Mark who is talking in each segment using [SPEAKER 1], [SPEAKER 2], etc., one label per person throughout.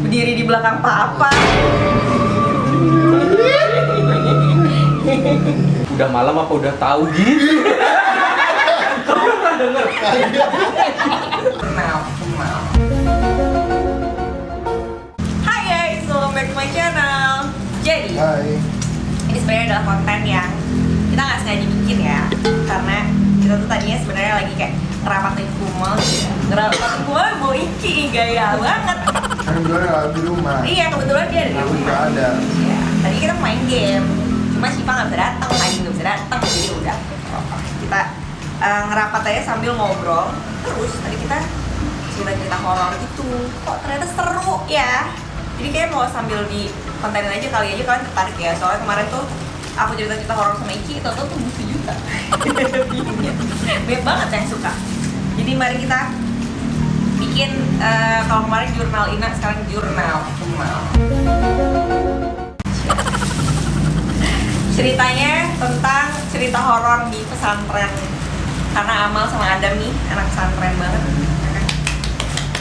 [SPEAKER 1] berdiri di belakang papa.
[SPEAKER 2] Udah malam apa udah tahu gitu? Kamu pernah denger?
[SPEAKER 1] Hai guys, welcome back to my channel. Jadi,
[SPEAKER 3] Hai.
[SPEAKER 1] ini sebenarnya adalah konten yang kita nggak sengaja bikin ya, karena kita tuh tadinya sebenarnya lagi kayak ngerapatin kumel gitu ya. Ngerapatin kumel mau Iki, gaya banget.
[SPEAKER 3] Kan kebetulan nggak di rumah.
[SPEAKER 1] Iya, kebetulan dia ada di
[SPEAKER 3] Aku
[SPEAKER 1] rumah.
[SPEAKER 3] nggak ada.
[SPEAKER 1] Ya, tadi kita main game, cuma Syifa nggak bisa datang, Adi nggak bisa datang, jadi udah kita ngerapat aja sambil ngobrol. Terus tadi kita cerita-cerita horor gitu, kok ternyata seru ya. Jadi kayak mau sambil di kontenin aja kali aja kalian tertarik ya. Soalnya kemarin tuh aku cerita-cerita horor sama Iki, tau-tau tuh 1 juta. Banyak banget yang suka. Jadi mari kita bikin kalau kemarin jurnal Ina, sekarang jurnal Kumal. Ceritanya tentang cerita horor di pesantren. Karena Amal sama Adam nih anak pesantren banget.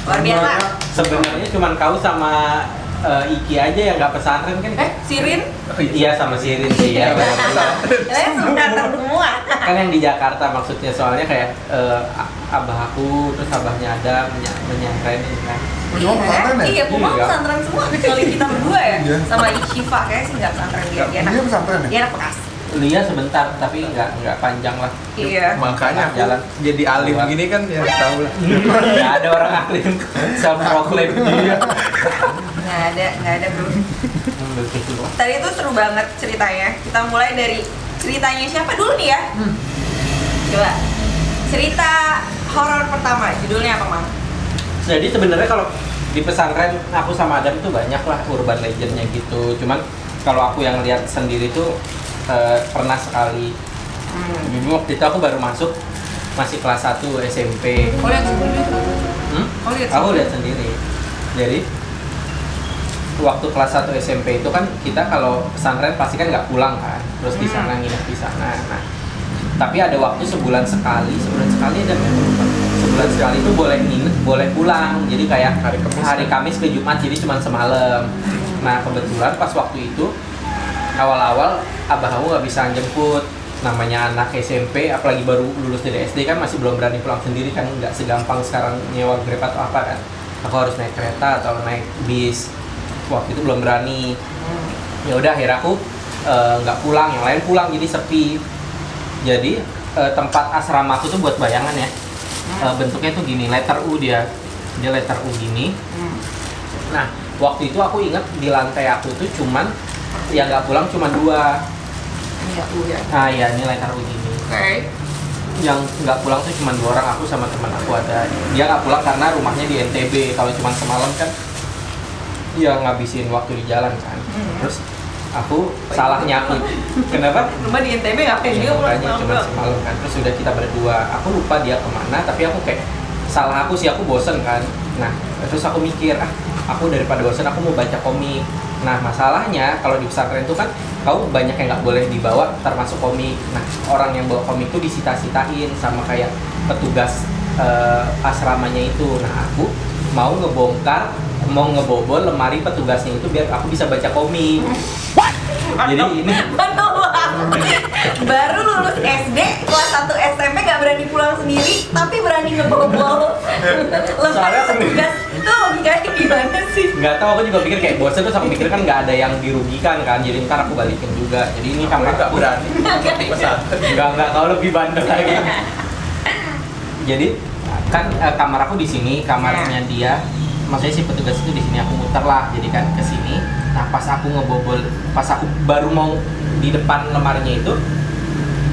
[SPEAKER 1] Luar biasa.
[SPEAKER 2] Sebenarnya cuman kau sama Iki aja yang nggak pesantren kan?
[SPEAKER 1] Sirin?
[SPEAKER 2] Iya sama Sirin sih ya.
[SPEAKER 1] Kalian pesantren semua.
[SPEAKER 2] Kan yang di Jakarta maksudnya, soalnya kayak abah aku terus abahnya ada menyangkainin kan.
[SPEAKER 3] Cuma pesantren ya?
[SPEAKER 1] Iya, Puma
[SPEAKER 2] Iya.
[SPEAKER 1] pesantren semua kecuali kita berdua ya.
[SPEAKER 3] Iya.
[SPEAKER 1] Sama Syifa kayaknya sih nggak pesantren dia.
[SPEAKER 3] Dia pesantren ya?
[SPEAKER 1] Dia anak Bekasi.
[SPEAKER 2] Lia sebentar tapi nggak panjang lah.
[SPEAKER 1] Iya.
[SPEAKER 4] Makanya aku
[SPEAKER 2] Jalan.
[SPEAKER 4] jadi alim gini kan ya tahu lah.
[SPEAKER 2] Nggak ada orang alim self proclaim dia.
[SPEAKER 1] Nggak ada bro. Tadi itu seru banget ceritanya. Kita mulai dari ceritanya siapa dulu nih ya? Coba. Cerita horor pertama, judulnya apa, Mam?
[SPEAKER 2] Jadi sebenarnya kalau di pesantren aku sama Adam tuh banyak lah urban legendnya gitu. Cuman kalau aku yang lihat sendiri tuh pernah sekali. Dulu waktu itu aku baru masuk, masih kelas 1 SMP.
[SPEAKER 1] Oh, lihat sendiri. Oh, lihat
[SPEAKER 2] Aku lihat sendiri. Jadi waktu kelas 1 SMP itu kan kita kalau pesantren pasti kan nggak pulang kan, terus di sana nginep di sana. Nah, tapi ada waktu sebulan sekali ada sebulan sekali itu boleh nginep, boleh pulang. Jadi kayak hari Kamis ke Jumat, jadi cuma semalam. Nah kebetulan pas waktu itu awal-awal abah aku nggak bisa jemput, namanya anak SMP apalagi baru lulus dari SD kan masih belum berani pulang sendiri kan, nggak segampang sekarang nyewa Grab atau apa kan, aku harus naik kereta atau naik bis, waktu itu belum berani. Ya udah akhirnya aku nggak pulang, yang lain pulang jadi sepi. Jadi tempat asrama aku tuh buat bayangan ya, bentuknya tuh gini, letter U dia letter U gini. Nah waktu itu aku ingat di lantai aku tuh cuman yang nggak pulang cuma 2.
[SPEAKER 1] Iya, ya.
[SPEAKER 2] Nah ya ini letter U gini.
[SPEAKER 1] Oke.
[SPEAKER 2] Yang nggak pulang tuh cuma 2 orang, aku sama teman aku ada. Dia nggak pulang karena rumahnya di NTB. Kalau cuma semalam kan ya ngabisin waktu di jalan kan. Terus aku salahnya aku kenapa?
[SPEAKER 1] Rumah di NTB ngapain dia pulang
[SPEAKER 2] Makanya cuma semalam kan. Terus udah kita berdua. Aku lupa dia kemana, tapi aku kayak salah aku sih, aku bosen kan. Nah terus aku mikir, aku daripada bosen aku mau baca komik. Nah masalahnya kalau di pesantren itu kan kau banyak yang nggak boleh dibawa, termasuk komik. Nah orang yang bawa komik itu disita-sitain sama kayak petugas asramanya itu. Nah aku mau ngebobol lemari petugasnya itu biar aku bisa baca komik. Jadi ini
[SPEAKER 1] baru lulus SD, kelas 1 SMP gak berani pulang sendiri, tapi berani ngebobol lemari petugas. Itu logikanya gimana sih?
[SPEAKER 2] nggak tahu, aku juga pikir kayak bosen, terus aku pikir kan nggak ada yang dirugikan kan, jadi ntar aku balikin juga. Jadi ini kamar
[SPEAKER 4] nggak
[SPEAKER 2] aku
[SPEAKER 4] berani pesantren.
[SPEAKER 2] nggak kau lebih bandel lagi. Jadi kan kamar aku di sini, kamarnya dia, maksudnya si petugas itu di sini, aku muter lah, jadi kan ke sini. Nah pas aku ngebobol, pas aku baru mau di depan lemarinya itu,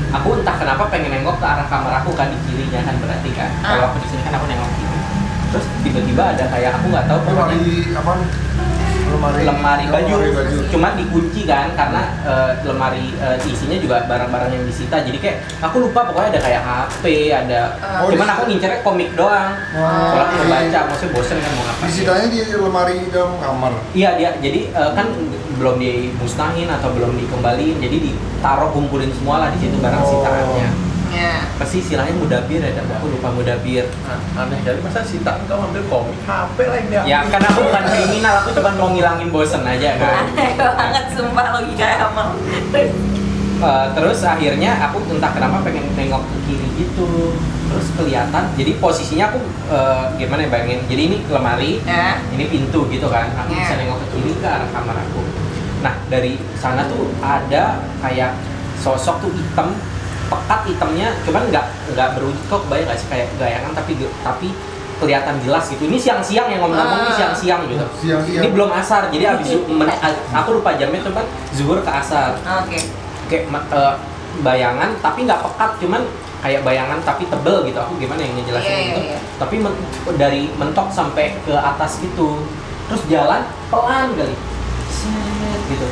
[SPEAKER 2] aku entah kenapa pengen nengok ke arah kamar aku kan, di kirinya kan berarti kan. Kalau aku di sini kan aku nengok kiri. Terus tiba-tiba ada kayak aku nggak tahu pokoknya lemari baju, cuma dikunci kan karena lemari isinya juga barang-barang yang disita. Jadi kayak aku lupa, pokoknya ada kayak HP, ada cuman aku ngincernya komik doang. Soalnya aku mau baca, maksudnya bosen kan mau ngapain.
[SPEAKER 3] Disitanya di lemari dalam kamar.
[SPEAKER 2] Iya dia, jadi kan belum dimusnahin atau belum dikembaliin, jadi ditaruh kumpulin semua lah di situ barang sitaannya.
[SPEAKER 1] Ya.
[SPEAKER 2] Pasti istilahnya mudabir ya, aku lupa mudabir.
[SPEAKER 4] Aneh, jadi masa sitaan kau ambil komik HP lah yang dia.
[SPEAKER 2] Ya karena aku bukan kriminal, aku cuma cuman mau ngilangin bosen aja kan.
[SPEAKER 1] Aneh banget sumpah logika Amal.
[SPEAKER 2] Terus akhirnya aku entah kenapa pengen nengok ke kiri gitu, terus kelihatan, jadi posisinya aku gimana ya bayangin, jadi ini lemari, ini pintu gitu kan, aku bisa nengok ke kiri ke arah kamar aku. Nah dari sana tuh ada kayak sosok tuh hitam, pekat hitamnya, cuman nggak berwujud, kok kebayang nggak sih kayak gayangan tapi kelihatan jelas gitu. Ini siang-siang yang ngomong-ngomong, ini siang-siang gitu. Ini belum asar, jadi abis aku lupa jamnya tuh kan zuhur ke asar.
[SPEAKER 1] Oke.
[SPEAKER 2] Kayak bayangan tapi nggak pekat, cuman kayak bayangan tapi tebel gitu. Aku gimana yang ngejelasin gitu. Tapi dari mentok sampai ke atas gitu, terus jalan pelan kali, set gitu.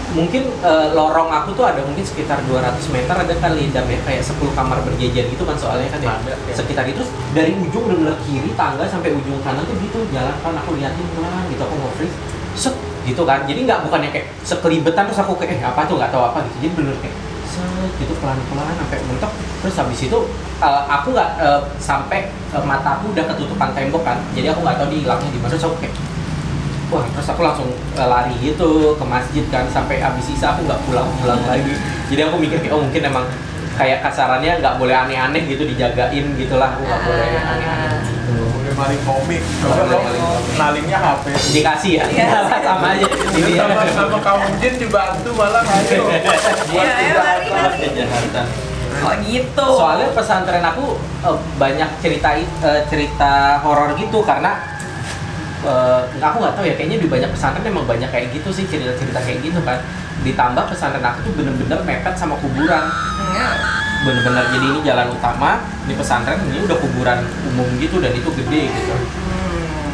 [SPEAKER 2] Mungkin lorong aku tuh ada mungkin sekitar 200 meter ada kali Dam ya, kayak 10 kamar berjejer gitu kan soalnya kan ya. Sekitar itu, terus dari ujung bener-bener kiri tangga sampai ujung kanan tuh gitu jalan kan, aku liatin pelan gitu, aku mau freeze set gitu kan. Jadi bukannya kayak sekelibetan terus aku kayak apa tuh nggak tahu apa gitu, jadi bener kayak set gitu pelan-pelan sampai mentok. Terus habis itu aku nggak sampai mataku udah ketutupan tembok kan, jadi aku nggak tahu dihilangnya di mana. Terus aku kayak wah, terus aku langsung lari gitu ke masjid kan, sampai habis isya aku nggak pulang lagi. Jadi aku mikir kayak mungkin emang kayak kasarannya nggak boleh aneh-aneh gitu, dijagain gitulah, aku nggak boleh aneh-aneh gitu.
[SPEAKER 4] Boleh maling komik, kalau nalingnya HP.
[SPEAKER 2] Dikasih ya, sama aja. Ini
[SPEAKER 4] Sama kamu jin dibantu malah ayo. Buat
[SPEAKER 2] kejahatan.
[SPEAKER 1] Oh gitu.
[SPEAKER 2] Soalnya pesantren aku banyak cerita horor gitu, karena aku nggak tahu ya, kayaknya di banyak pesantren emang banyak kayak gitu sih, cerita-cerita kayak gitu kan. Ditambah pesantren aku tuh bener-bener mepet sama kuburan. Bener-bener, jadi ini jalan utama, ini pesantren, ini udah kuburan umum gitu, dan itu gede gitu.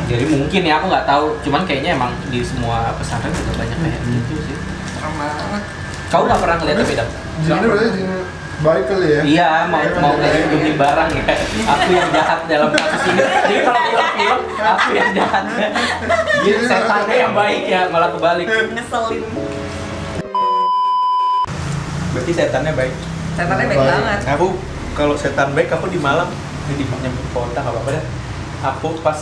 [SPEAKER 2] Jadi mungkin ya, aku nggak tahu, cuman kayaknya emang di semua pesantren juga banyak kayak gitu sih.
[SPEAKER 1] Serem banget.
[SPEAKER 2] Kau nggak pernah ngeliat tapi Dam?
[SPEAKER 3] Jadi berarti jin baik kali ya?
[SPEAKER 2] Iya, mau ngelindungi barang ya. Aku yang jahat dalam kasus ini. Jadi kalau film-film, aku yang jahat. Jadi setannya yang baik ya, malah kebalik.
[SPEAKER 1] Ngeselin.
[SPEAKER 4] Berarti setannya baik.
[SPEAKER 1] Setannya baik
[SPEAKER 3] Baik.
[SPEAKER 1] banget.
[SPEAKER 4] Aku kalau setan baik, aku di Malang, di nyambung kota nggak apa-apa deh. Aku pas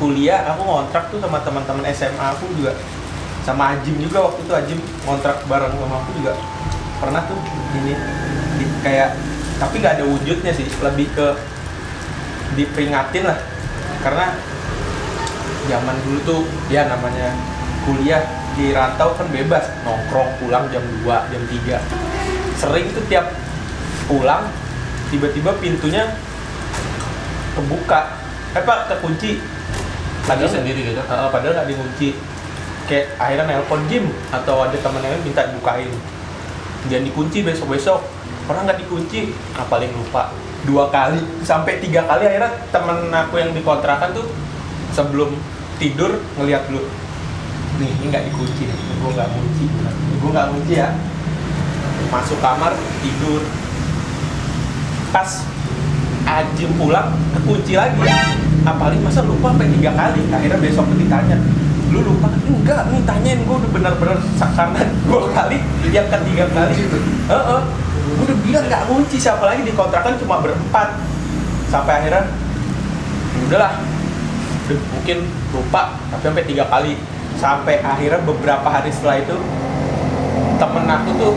[SPEAKER 4] kuliah, aku ngontrak tuh sama teman-teman SMA aku juga, sama Ajim juga waktu itu. Ajim ngontrak bareng sama aku juga pernah tuh ini kayak, tapi nggak ada wujudnya sih, lebih ke diperingatin lah, karena zaman dulu tuh ya namanya kuliah di rantau kan bebas nongkrong, pulang jam 2, jam 3. Sering tuh tiap pulang tiba-tiba pintunya kebuka, kekunci. Padahal
[SPEAKER 2] sendiri gitu.
[SPEAKER 4] Padahal nggak dikunci. Kayak akhirnya nelpon Jim atau ada temen yang minta dibukain, jangan dikunci besok-besok. Orang nggak dikunci, paling lupa 2 kali sampai 3 kali. Akhirnya temen aku yang dikontrakan tuh sebelum tidur ngeliat dulu, nih ini nggak dikunci nih, gue nggak kunci ya. Masuk kamar tidur, pas Ajim pulang kekunci lagi. Paling masa lupa sampai 3 kali. Akhirnya besok ditanya, lu lupa? Enggak, nih tanyain, gue udah bener-bener karena 2 kali, yang ketiga kali gue udah bilang nggak kunci. Siapa lagi, di kontrakan cuma berempat. Sampai akhirnya udahlah, mungkin lupa, tapi sampai 3 kali. Sampai akhirnya beberapa hari setelah itu, temen aku tuh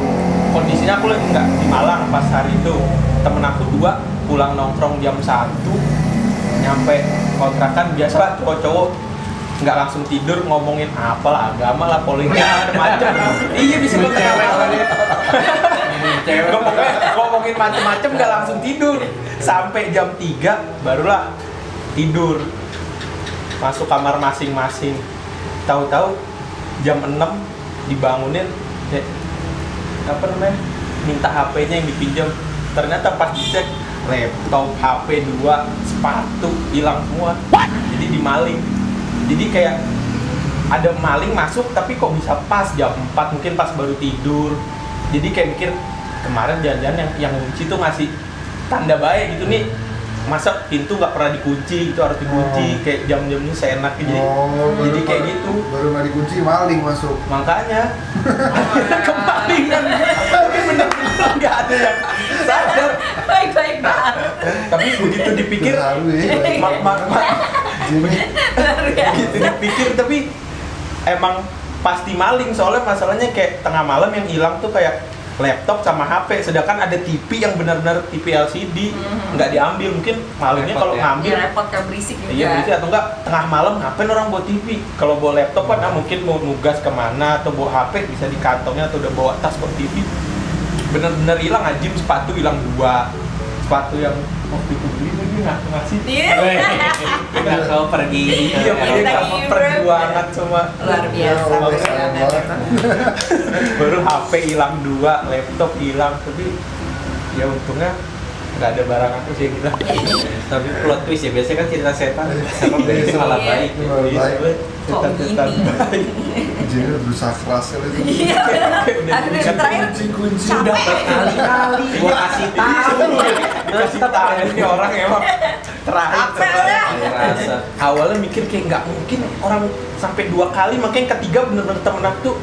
[SPEAKER 4] kondisinya, aku lagi nggak di Malang pas hari itu. Temen aku 2 pulang nongkrong jam 1, nyampe kontrakan biasa cowok-cowok nggak langsung tidur, ngomongin apalah agama lah, politik macam. Iya, bisa ngomongin macem-macem, nggak langsung tidur. Sampai jam 3 barulah tidur, masuk kamar masing-masing. Tahu-tahu jam 6 dibangunin, minta HP-nya yang dipinjam. Ternyata pas dicek, laptop, HP 2, sepatu hilang semua. Jadi dimaling. Jadi kayak ada maling masuk, tapi kok bisa pas jam 4, mungkin pas baru tidur. Jadi kayak mikir, kemarin jangan-jangan yang kunci tuh ngasih tanda baik gitu nih. Masa pintu nggak pernah dikunci, itu harus dikunci. Kayak jam-jam ini seenak jadi. Jadi kayak gitu.
[SPEAKER 3] Baru nggak dikunci, maling masuk.
[SPEAKER 4] Makanya kemalingan. Tapi bener-bener nggak ada yang sadar.
[SPEAKER 1] Baik-baik banget.
[SPEAKER 4] Tapi begitu dipikir,
[SPEAKER 3] Terharu ya.
[SPEAKER 4] begitu dipikir, tapi emang pasti maling, soalnya masalahnya kayak tengah malam yang hilang tuh kayak laptop sama HP, sedangkan ada TV yang benar-benar TV LCD nggak diambil. Mungkin malingnya
[SPEAKER 2] Repot
[SPEAKER 4] kalau
[SPEAKER 2] ya.
[SPEAKER 4] ngambil
[SPEAKER 1] Dia repot kan berisik juga.
[SPEAKER 4] iya berisik, atau enggak tengah malam ngapain orang bawa TV. Kalau bawa laptop kan mungkin mau nugas kemana, atau bawa HP bisa di kantongnya, atau udah bawa tas bawa TV. Bener-bener hilang. Ajim sepatu hilang 2, sepatu yang waktu itu beli lagi ngasih.
[SPEAKER 1] Iya.
[SPEAKER 2] Nggak tahu pergi.
[SPEAKER 4] Iya, pergi
[SPEAKER 1] Kita
[SPEAKER 4] sama
[SPEAKER 1] Europe.
[SPEAKER 4] perjuangan sama
[SPEAKER 1] Luar biasa.
[SPEAKER 3] Ya Allah, sayang banget.
[SPEAKER 4] baru HP hilang 2, laptop hilang, tapi ya untungnya nggak ada barang aku sih gitu.
[SPEAKER 2] Tapi plot twist ya, biasanya kan cerita setan sama beres malah
[SPEAKER 1] Iya.
[SPEAKER 2] baik.
[SPEAKER 3] Malah baik.
[SPEAKER 1] Kok
[SPEAKER 4] Setan-setan
[SPEAKER 1] gini?
[SPEAKER 4] baik.
[SPEAKER 3] Jadi berusaha keras kali itu.
[SPEAKER 1] Iya. Akhirnya
[SPEAKER 4] Kan
[SPEAKER 1] terakhir
[SPEAKER 3] Kunci.
[SPEAKER 2] Udah
[SPEAKER 1] capek.
[SPEAKER 2] berkali-kali gua kasih tahu.
[SPEAKER 4] Kasih tahu ini orang emang terakhir.
[SPEAKER 1] Capek lah.
[SPEAKER 2] Rasa.
[SPEAKER 4] Awalnya mikir kayak nggak mungkin orang sampai 2 kali, makanya ketiga bener-bener temen aku tuh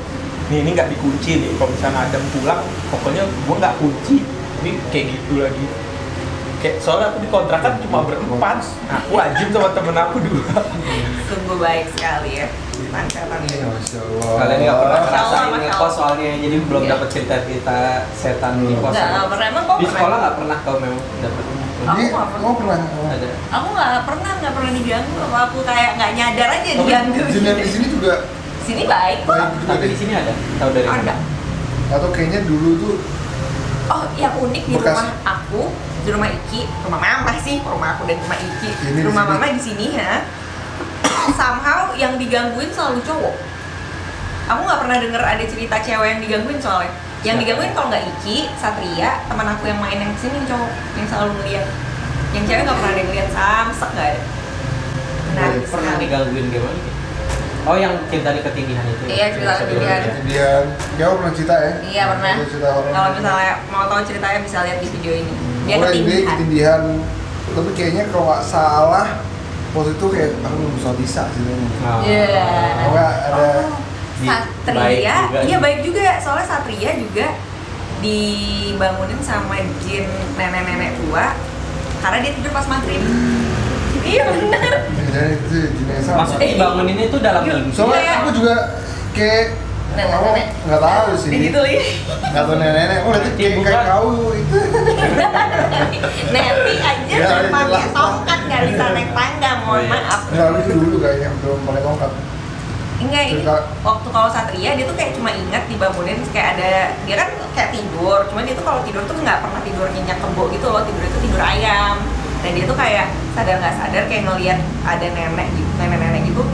[SPEAKER 4] ini nggak dikunci nih, kalau misalnya Adam pulang pokoknya gua nggak kunci, ini kayak gitu lagi. Kayak soalnya aku di kontrakan cuma berempat, aku Ajim sama temen aku 2.
[SPEAKER 1] Sungguh baik sekali ya. Setan ini.
[SPEAKER 3] Masya Allah.
[SPEAKER 2] Kalian nggak pernah
[SPEAKER 1] Masya Allah,
[SPEAKER 2] ngerasain
[SPEAKER 1] Masya
[SPEAKER 2] ngekos
[SPEAKER 1] Allah.
[SPEAKER 2] soalnya, jadi belum
[SPEAKER 1] Iya.
[SPEAKER 2] dapat cerita-cerita setan di kos.
[SPEAKER 1] Nggak pernah. Emang kau
[SPEAKER 2] Di
[SPEAKER 1] pernah?
[SPEAKER 2] sekolah nggak pernah kau memang dapat.
[SPEAKER 1] Aku
[SPEAKER 3] Ini
[SPEAKER 1] nggak pernah.
[SPEAKER 3] mau pernah?
[SPEAKER 2] Ada.
[SPEAKER 1] Aku nggak pernah diganggu. Apa aku kayak nggak nyadar aja
[SPEAKER 3] Tapi
[SPEAKER 1] diganggu.
[SPEAKER 3] jin yang di sini juga
[SPEAKER 1] Sini baik kok.
[SPEAKER 3] baik juga
[SPEAKER 2] Tapi
[SPEAKER 3] deh.
[SPEAKER 2] di sini ada. Tahu dari mana?
[SPEAKER 1] Ada.
[SPEAKER 3] Atau kayaknya dulu tuh
[SPEAKER 1] Oh, yang unik di
[SPEAKER 3] Bekas.
[SPEAKER 1] rumah aku, di rumah Iki, rumah mama sih, rumah aku dan rumah Iki.
[SPEAKER 3] Ini di
[SPEAKER 1] Rumah
[SPEAKER 3] sini.
[SPEAKER 1] mama di sini ya. Somehow yang digangguin selalu cowok. Aku nggak pernah denger ada cerita cewek yang digangguin soalnya. Yang
[SPEAKER 2] Siapa?
[SPEAKER 1] digangguin kalau nggak Iki, Satria, teman aku yang main yang kesini yang cowok yang selalu ngeliat. Yang cewek nggak pernah ada yang ngeliat, samsek nggak ada. Nah,
[SPEAKER 3] Baik.
[SPEAKER 2] Pernah digangguin gimana? Oh, yang cerita di ketindihan itu.
[SPEAKER 1] Iya, cerita ketindihan.
[SPEAKER 3] kemudian kau pernah cerita ya?
[SPEAKER 1] Iya pernah.
[SPEAKER 3] Itu cerita horor.
[SPEAKER 1] Kalau misalnya mau tahu ceritanya bisa lihat di video ini. Dia
[SPEAKER 3] Oh, ini
[SPEAKER 1] ketindihan.
[SPEAKER 3] ketindihan. Tapi kayaknya kalau nggak salah waktu itu kayak aku belum sholat isya sih.
[SPEAKER 2] Oh.
[SPEAKER 1] Iya.
[SPEAKER 3] Kalau nggak ada
[SPEAKER 2] Di- baik
[SPEAKER 1] Satria,
[SPEAKER 2] juga.
[SPEAKER 1] iya baik juga. Soalnya Satria juga dibangunin sama jin nenek-nenek tua karena dia tidur pas maghrib. Iya benar.
[SPEAKER 3] dan itu jenis sama.
[SPEAKER 2] Maksudnya dibangunin itu dalam
[SPEAKER 1] Iya.
[SPEAKER 2] mimpi.
[SPEAKER 3] Soalnya
[SPEAKER 1] Iya.
[SPEAKER 3] aku juga kayak
[SPEAKER 1] Nenek-nenek.
[SPEAKER 3] nggak tahu sih.
[SPEAKER 1] Digituin.
[SPEAKER 3] Nggak tahu nenek-nenek. Oh, itu kayak
[SPEAKER 2] Bukan.
[SPEAKER 3] kau itu.
[SPEAKER 1] Neti aja
[SPEAKER 3] Ya,
[SPEAKER 1] cuma pakai
[SPEAKER 3] jelas.
[SPEAKER 1] tongkat nggak bisa naik tangga.
[SPEAKER 2] Oh,
[SPEAKER 1] Mohon
[SPEAKER 2] iya.
[SPEAKER 1] maaf.
[SPEAKER 3] Nggak itu dulu kayaknya belum pakai tongkat.
[SPEAKER 1] Enggak, ini
[SPEAKER 3] Cerita-
[SPEAKER 1] waktu kalau Satria dia tuh kayak cuma ingat dibangunin kayak ada dia kan kayak tidur, cuman dia tuh kalau tidur tuh nggak pernah tidur nyenyak kebo gitu loh, tidur itu tidur ayam. Dan dia tuh kayak sadar nggak sadar kayak ngelihat ada nenek gitu,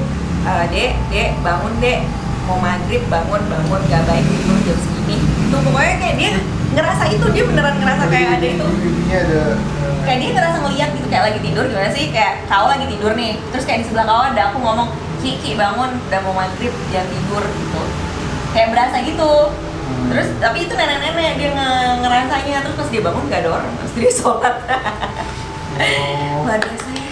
[SPEAKER 1] dek bangun dek, mau maghrib bangun gak baik tidur jam segini. Itu pokoknya kayak dia ngerasa itu, dia beneran ngerasa kayak ada itu.
[SPEAKER 3] Ini ada.
[SPEAKER 1] Kayak dia ngerasa ngeliat gitu kayak lagi tidur gimana sih, kayak kau lagi tidur nih, terus kayak di sebelah kau ada aku ngomong Ki bangun udah mau maghrib jangan tidur gitu, kayak berasa gitu. Terus tapi itu nenek-nenek dia ngerasanya, terus pas dia bangun gak ada orang, terus dia sholat.
[SPEAKER 3] Oh.
[SPEAKER 1] Luar biasa ya.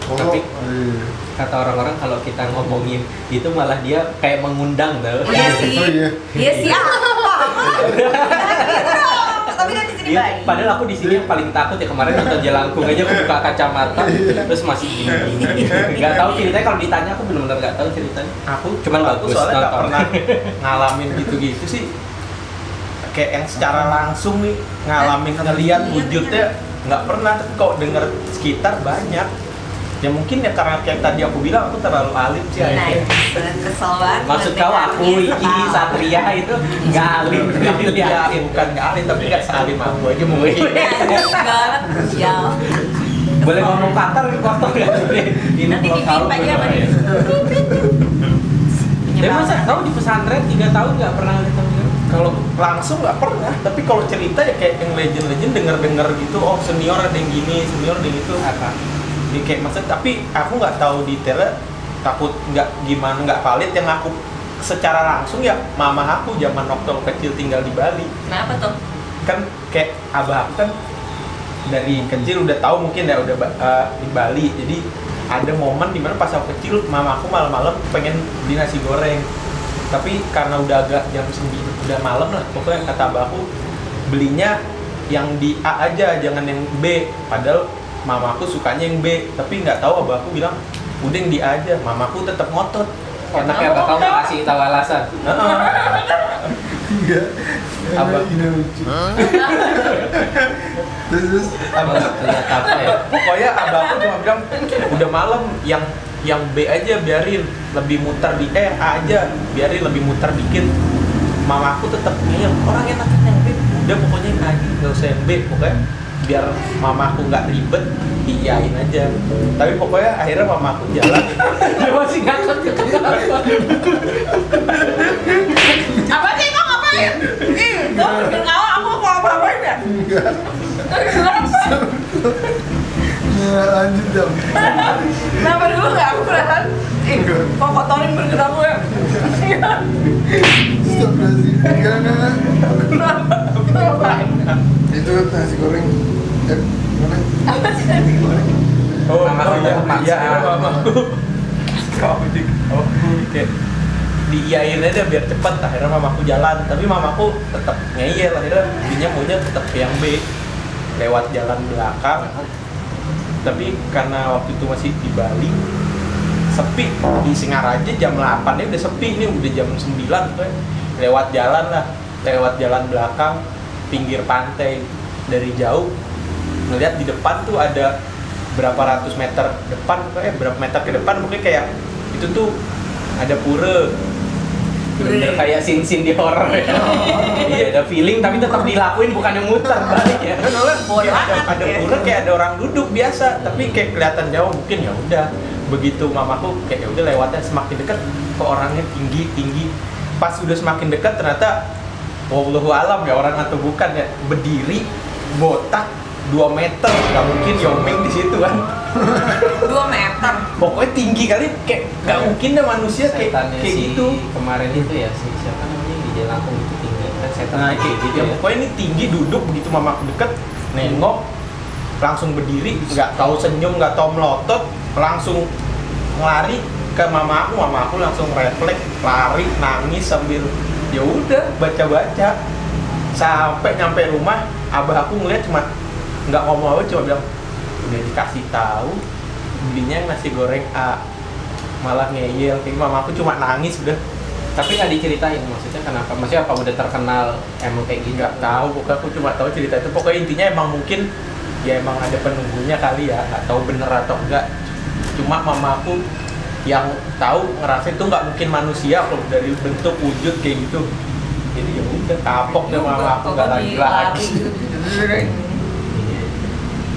[SPEAKER 3] Oh,
[SPEAKER 2] Tapi-
[SPEAKER 3] iya.
[SPEAKER 2] Kata orang-orang kalau kita ngomongin itu malah dia kayak mengundang tuh.
[SPEAKER 1] Iya sih,
[SPEAKER 3] Oh, iya.
[SPEAKER 1] iya sih apa? Tapi kan di sini
[SPEAKER 2] Iya,
[SPEAKER 1] baik.
[SPEAKER 2] padahal aku di sini yang paling takut ya, kemarin nonton Jelangkung aja aku buka kacamata terus masih gini. Nggak tahu ceritanya, kalau ditanya aku benar-benar nggak tahu ceritanya.
[SPEAKER 4] Aku
[SPEAKER 2] Cuman
[SPEAKER 4] aku
[SPEAKER 2] bagus
[SPEAKER 4] soalnya nggak
[SPEAKER 2] nonton.
[SPEAKER 4] pernah ngalamin gitu-gitu sih, kayak yang secara langsung nih ngalamin ngeliat wujudnya nggak pernah. Tapi kalau denger sekitar banyak ya, mungkin ya karena kayak tadi aku bilang aku terlalu alim sih.
[SPEAKER 1] Nah,
[SPEAKER 4] akhirnya.
[SPEAKER 1] bener kesel banget.
[SPEAKER 2] Maksud kau aku, Iki, Satria itu nggak alim.
[SPEAKER 4] Ya, bukan nggak alim tapi nggak salim aku aja mungkin.
[SPEAKER 1] banget, sial.
[SPEAKER 2] Boleh ngomong Qatar kotor nggak? Ini
[SPEAKER 1] Nanti
[SPEAKER 2] vlog
[SPEAKER 1] dipip
[SPEAKER 2] kau.
[SPEAKER 1] aja, Bang.
[SPEAKER 2] Tapi masa kau di pesantren 3 tahun nggak pernah ketemu?
[SPEAKER 4] Kalau langsung nggak pernah, tapi kalau cerita ya kayak yang legend-legend denger-denger gitu, oh senior ada yang gini, senior ada yang gitu.
[SPEAKER 2] Apa?
[SPEAKER 4] Jadi kayak maksud, tapi aku nggak tahu detailnya, takut nggak gimana, nggak valid. Yang aku secara langsung ya mama aku zaman waktu aku kecil tinggal di Bali,
[SPEAKER 1] Kenapa tuh?
[SPEAKER 4] kan kayak abah aku kan dari kecil udah tahu mungkin ya udah di Bali. Jadi ada momen dimana pas aku kecil mama aku malam-malam pengen beli nasi goreng, tapi karena udah agak jam 9 udah malam lah, pokoknya kata abah aku belinya yang di A aja, jangan yang B. Padahal mamaku sukanya yang B, tapi nggak tahu abahku bilang udah yang di A aja. Mamaku tetap ngotot,
[SPEAKER 2] Otaknya bakal ngasih tahu alasan.
[SPEAKER 3] Iya.
[SPEAKER 2] Apa?
[SPEAKER 3] Ini lucu. Terus
[SPEAKER 2] Ternyata apa ya?
[SPEAKER 4] Pokoknya abangku cuma bilang udah malam, yang B aja biarin lebih muter di A aja biarin lebih muter dikit. Mamaku tetap ngeyel, orang enakan yang B, udah pokoknya yang A aja, nggak usah yang B, pokoknya biar mamaku nggak ribet diiyain aja. Tapi pokoknya akhirnya mamaku jalan.
[SPEAKER 2] Dia masih ngakak
[SPEAKER 1] Apa sih kau ngapain? Kau bikin awal aku mau apa-apain ya?
[SPEAKER 3] enggak. Nah, lanjut dong.
[SPEAKER 1] Kenapa dulu nggak aku perasaan? Kau kotorin bergerak gue.
[SPEAKER 3] Stop sih. Enggak.
[SPEAKER 1] Kenapa?
[SPEAKER 3] Itu nasi goreng. Mana?
[SPEAKER 1] Apa sih nasi goreng?
[SPEAKER 2] Mamaku tetap maksa.
[SPEAKER 4] Iya, mamaku. Kau kayak diiyain aja biar cepet. Akhirnya mamaku jalan, tapi mamaku tetap ngeyel. Akhirnya dinya maunya tetap ke yang B lewat jalan belakang. Tapi karena waktu itu masih di Bali, sepi. Di Singaraja jam 8 nya udah sepi, ini udah jam 9 tuh. Lewat jalan belakang pinggir pantai. Dari jauh ngeliat di depan tuh ada berapa ratus meter depan, berapa meter ke depan mungkin kayak itu tuh ada pura.
[SPEAKER 2] Bener kayak scene di horror ya. Iya, ada feeling tapi tetap dilakuin, bukan yang muter balik ya.
[SPEAKER 4] Kan oleh
[SPEAKER 1] Bodoh amat,
[SPEAKER 4] ada
[SPEAKER 1] ya.
[SPEAKER 4] pura kayak ada orang duduk biasa, tapi kayak kelihatan jauh mungkin ya udah. Begitu mamaku kayak ya udah lewatnya semakin dekat ke orangnya tinggi. Pas udah semakin dekat ternyata wallahu alam ya orang atau bukan ya, berdiri botak 2 meter, nggak mungkin Yomeng di situ kan.
[SPEAKER 1] 2 meter.
[SPEAKER 4] Pokoknya tinggi kali, kayak nggak mungkin deh manusia kayak
[SPEAKER 2] Setannya si
[SPEAKER 4] gitu.
[SPEAKER 2] kemarin itu ya, si siapa namanya di Jalan Langkung itu tinggi kan setan
[SPEAKER 4] Nah
[SPEAKER 2] kayak gitu
[SPEAKER 4] ya,
[SPEAKER 2] ya.
[SPEAKER 4] pokoknya ini tinggi duduk begitu mamaku deket, nengok, langsung berdiri, nggak tahu senyum, nggak tahu melotot, langsung lari ke mamaku langsung refleks, lari, nangis sambil ya udah baca sampai nyampe rumah, abah aku ngeliat cuma nggak ngomong apa, cuma bilang udah dikasih tahu belinya nasi goreng A, malah ngeyel. Kayak mamaku cuma nangis udah.
[SPEAKER 2] Tapi nggak diceritain maksudnya kenapa? Maksudnya apa udah terkenal emang kayak gitu?
[SPEAKER 4] Nggak tahu, pokoknya aku cuma tahu cerita itu. Pokoknya intinya emang mungkin ya emang ada penunggunya kali ya, nggak tahu bener atau enggak. Cuma mamaku yang tahu ngerasa itu nggak mungkin manusia kalau dari bentuk wujud kayak gitu. Jadi ya udah kapok deh mamaku, nggak lagi.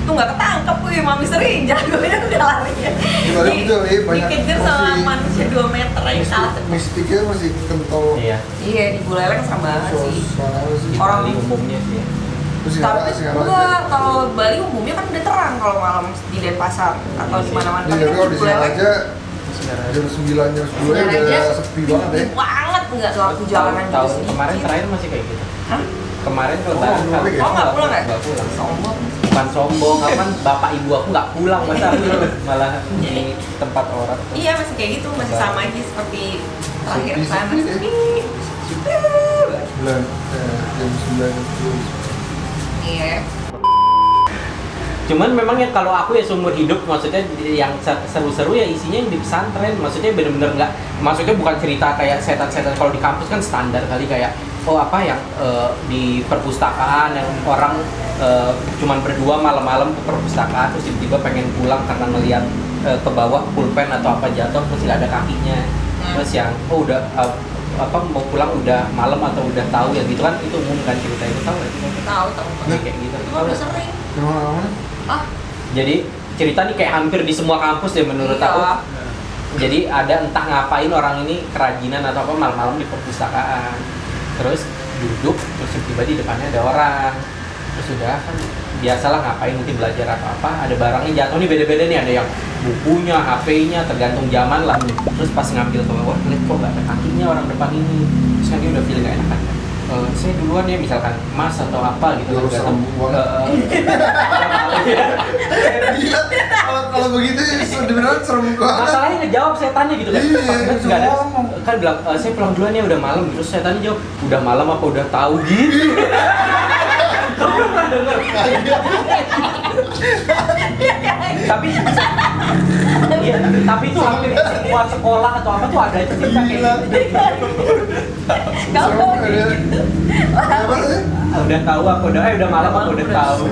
[SPEAKER 1] Tuh nggak ketangkep gue, mami sering jagonya udah lari ya.
[SPEAKER 3] Di Bali itu banyak
[SPEAKER 1] dikejar sama
[SPEAKER 3] masih-
[SPEAKER 1] manusia 2 meter aja salah.
[SPEAKER 3] mistiknya masih kental.
[SPEAKER 2] Iya.
[SPEAKER 1] Iya, di Buleleng sama banget sih.
[SPEAKER 3] Suasana sih.
[SPEAKER 2] Di
[SPEAKER 1] Orang-
[SPEAKER 2] Bali umumnya sih ya.
[SPEAKER 3] Terus
[SPEAKER 1] Tapi
[SPEAKER 3] sekarang
[SPEAKER 1] enggak, kalau Bali umumnya kan udah terang kalau malam di Denpasar atau
[SPEAKER 2] Iya
[SPEAKER 1] di
[SPEAKER 2] sih.
[SPEAKER 1] mana-mana.
[SPEAKER 3] Iya,
[SPEAKER 1] Tapi
[SPEAKER 3] tapi
[SPEAKER 1] kan
[SPEAKER 3] kalau
[SPEAKER 1] di
[SPEAKER 3] di
[SPEAKER 1] Buleleng
[SPEAKER 3] aja
[SPEAKER 2] Sekarang
[SPEAKER 3] jam 9 jam 10
[SPEAKER 1] Sekarang
[SPEAKER 3] udah
[SPEAKER 1] aja
[SPEAKER 3] sepi banget ya.
[SPEAKER 1] banget nggak waktu jalanan
[SPEAKER 2] tahun
[SPEAKER 1] gitu
[SPEAKER 2] kemarin
[SPEAKER 1] sedikit.
[SPEAKER 2] terakhir masih kayak gitu.
[SPEAKER 1] Hah?
[SPEAKER 2] Kemarin
[SPEAKER 3] Oh,
[SPEAKER 2] lebaran
[SPEAKER 3] nggak pulang ya?
[SPEAKER 1] Oh nggak pulang ya?
[SPEAKER 2] Nggak pulang.
[SPEAKER 1] Sombong.
[SPEAKER 2] Bukan sombong, kan bapak ibu aku nggak pulang, masa aku malah di tempat orang.
[SPEAKER 1] Iya masih kayak gitu, masih sama aja seperti terakhir
[SPEAKER 3] Sepi,
[SPEAKER 1] sana
[SPEAKER 3] sepi,
[SPEAKER 1] sepi.
[SPEAKER 3] Jam 9 jam 10.
[SPEAKER 1] Iya.
[SPEAKER 2] Cuman memang yang kalau aku ya seumur hidup, maksudnya yang seru-seru ya isinya yang di pesantren. Maksudnya bener-bener nggak, maksudnya bukan cerita kayak setan-setan kalau di kampus kan standar kali kayak oh apa yang di perpustakaan yang orang cuman berdua malam-malam ke perpustakaan terus tiba-tiba pengen pulang karena ngelihat ke bawah pulpen atau apa jatuh terus nggak ada kakinya. Terus yang oh udah apa mau pulang udah malam atau udah tahu ya gitu kan, itu umum kan cerita itu, tahu nggak?
[SPEAKER 1] Tahu.
[SPEAKER 2] Kayak gitu.
[SPEAKER 1] Itu mah udah sering.
[SPEAKER 3] Kemana-mana?
[SPEAKER 1] Ah,
[SPEAKER 2] Jadi cerita nih kayak hampir di semua kampus deh menurut
[SPEAKER 1] iya.
[SPEAKER 2] aku. Jadi ada entah ngapain orang ini kerajinan atau apa malam-malam di perpustakaan. Terus duduk, terus tiba-tiba di depannya ada orang. Terus udah kan biasalah ngapain mungkin belajar atau apa, ada barangnya jatuh nih beda-beda nih, ada yang bukunya, HP-nya, tergantung zaman lah. Terus pas ngambil ke bawah, lihat kok nggak ada kakinya orang depan ini. Terus kan dia udah feel gak enakan. Saya duluan ya misalkan Mas atau apa gitu.
[SPEAKER 3] Nggak usah banget. Gila, kalau begitu sebenarnya serem banget.
[SPEAKER 2] Masalahnya ngejawab setannya gitu kan.
[SPEAKER 3] Iya,
[SPEAKER 2] Pas banget nggak ada.
[SPEAKER 3] ngomong.
[SPEAKER 2] Kan bilang saya pulang duluan ya udah malam. Terus setannya jawab udah malam apa udah tahu gitu. Kamu pernah denger? Tapi iya, tapi itu hampir semua sekolah atau apa tuh ada itu cerita kayak
[SPEAKER 3] Gila.
[SPEAKER 2] gitu.
[SPEAKER 1] Kamu
[SPEAKER 3] Apa sih?
[SPEAKER 2] Udah tahu aku udah malam aku udah tahu.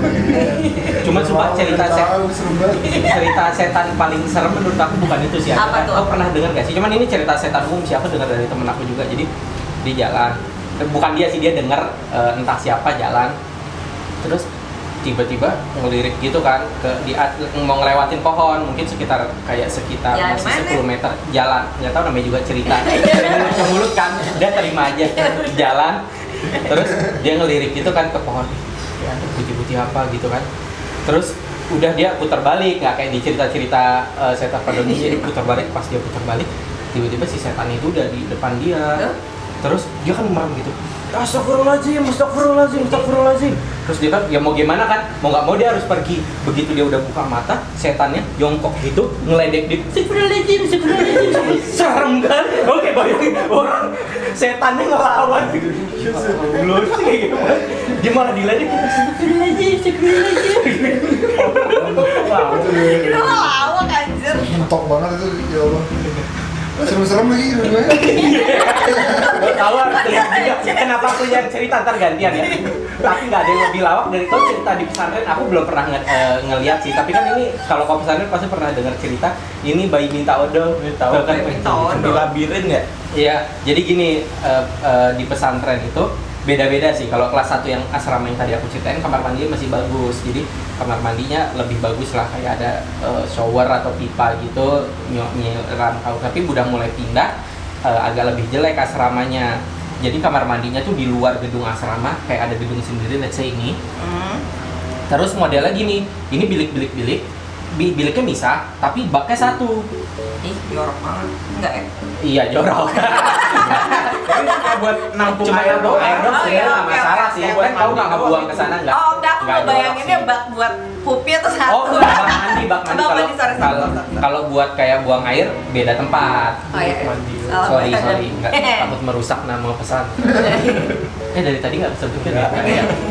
[SPEAKER 2] Cuma sumpah cerita
[SPEAKER 3] Tahu, serem banget.
[SPEAKER 2] cerita setan paling serem menurut aku bukan itu sih.
[SPEAKER 1] Apa tuh?
[SPEAKER 2] Aku pernah dengar gak sih? Cuman ini cerita setan umum sih, aku dengar dari temen aku juga. Jadi di jalan, bukan dia sih, dia dengar entah siapa jalan, terus tiba-tiba ngelirik gitu kan mau ngelewatin pohon, mungkin sekitar
[SPEAKER 1] Ya,
[SPEAKER 2] masih
[SPEAKER 1] mana?
[SPEAKER 2] 10 meter jalan, nggak tahu namanya juga cerita. Ke mulut kan, dia terima aja jalan, terus dia ngelirik gitu kan ke pohon, ya ada putih-putih apa gitu kan, terus udah dia putar balik, nggak kayak di cerita-cerita setan pada umumnya, dia putar balik. Pas dia putar balik, tiba-tiba si setan itu udah di depan dia, terus dia kan merem gitu, astagfirullahaladzim, astagfirullahaladzim, astagfirullahaladzim. Terus dia kan, ya mau gimana kan, mau nggak mau dia harus pergi. Begitu dia udah buka mata, setannya jongkok gitu, ngeledek dia, astagfirullahaladzim, astagfirullahaladzim. Serem kan? Oke, bayangin orang setannya ngelawan gitu. Belum sih kayak gitu. Dia malah diledek, astagfirullahaladzim, astagfirullahaladzim. Wow.
[SPEAKER 1] itu lawak anjir.
[SPEAKER 3] Mentok banget itu, ya Allah. Serem-serem lagi gue.
[SPEAKER 2] Gue tahu harus lihat juga. Kenapa aku yang cerita ntar gantian ya. Tapi nggak ada yang lebih lawak dari itu cerita di pesantren. Aku belum pernah ngeliat sih. Tapi kan ini kalau kau pesantren pasti pernah dengar cerita. Ini bayi minta odol.
[SPEAKER 4] Tahu
[SPEAKER 2] kan?
[SPEAKER 1] Bayi minta odol.
[SPEAKER 4] Di labirin nggak?
[SPEAKER 2] Iya. Jadi gini di pesantren itu beda-beda sih. Kalau kelas 1 yang asrama yang tadi aku ceritain, kamar mandinya masih bagus. Jadi kamar mandinya lebih bagus lah, kayak ada shower atau pipa gitu nyiram kau. Tapi udah mulai pindah agak lebih jelek asramanya. Jadi kamar mandinya tuh di luar gedung asrama, kayak ada gedung sendiri, let's say ini. Terus modelnya gini, ini bilik-bilik, biliknya misah, tapi baknya satu.
[SPEAKER 1] Ih, jorok banget. Enggak ya?
[SPEAKER 2] Iya jorok.
[SPEAKER 4] Tapi cuma buat nampung
[SPEAKER 2] Cuma
[SPEAKER 4] air doang.
[SPEAKER 2] air doang
[SPEAKER 1] Oh,
[SPEAKER 2] sebenarnya
[SPEAKER 1] iya,
[SPEAKER 2] nggak
[SPEAKER 1] oke,
[SPEAKER 2] masalah
[SPEAKER 1] oke,
[SPEAKER 2] sih.
[SPEAKER 1] oke.
[SPEAKER 2] Kan kau nggak ngebuang ke sana nggak?
[SPEAKER 1] Oh, enggak, aku
[SPEAKER 2] nggak
[SPEAKER 1] mau
[SPEAKER 2] jorok
[SPEAKER 1] bayanginnya
[SPEAKER 2] sih.
[SPEAKER 1] bak buat pupnya tuh satu.
[SPEAKER 2] Oh, enggak, bak mandi.
[SPEAKER 1] Bak mandi, sorry.
[SPEAKER 2] Kalau buat kayak buang air beda tempat.
[SPEAKER 1] Oh iya.
[SPEAKER 4] Mandi.
[SPEAKER 2] Sorry, nggak takut merusak nama pesan. Dari tadi nggak bisa pikir ya.